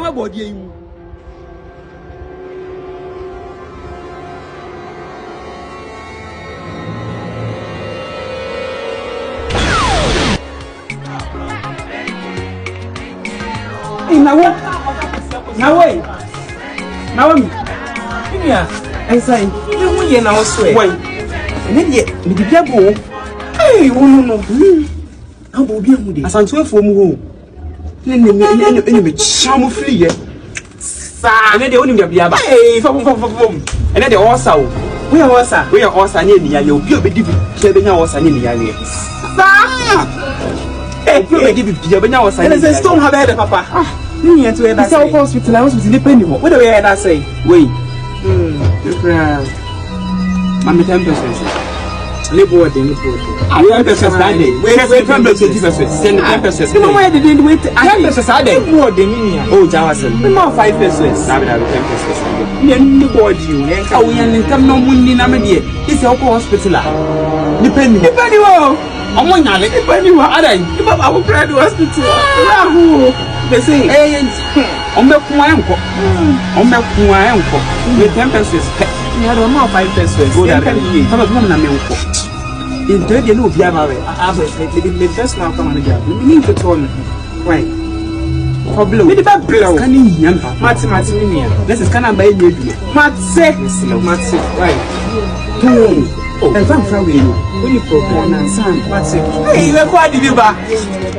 my body. Now wait. I say, you now swear. Wait. And then yet, me the devil. Hey, no. How will be with it? As I'm 12 from home. Enemy, sham free. And then the only be about hey, from. And then the also. We are also near the area. You'll be giving us an area. Hey, you'll be giving us an area. Don't have had a papa. You to a hospital. I was with the penny. What do I say? Wait. Mammy 10%. Labor, I am the Saturday. Wait, come back to Jesus. Send 10%. You know why they didn't wait? I am the Saturday. More than me. Oh, Jawason. More 5%. I will have 10%. You board you. Oh, we are come no money. Namedy. It's a hospital. Depending. I'm one night. Depending what I will try to hospital. They say, on the point, with 10%. You had a more 5%. Go down. Have a woman. In 30 years, you have the first now come on the job. We need to tell me. Right. Problem. We did blow. Can you Matty? This is kind of by you. Matty. Right. Two. And I'm from you. When you propose and son, Matty. Hey, you're quite the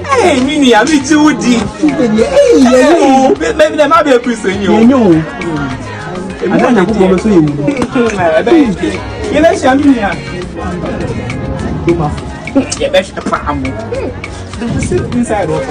hey, Minnie, I'm too deep. Hey, maybe there might be a person you know. I don't know who to you. You let Shamia. You best a palm. Inside of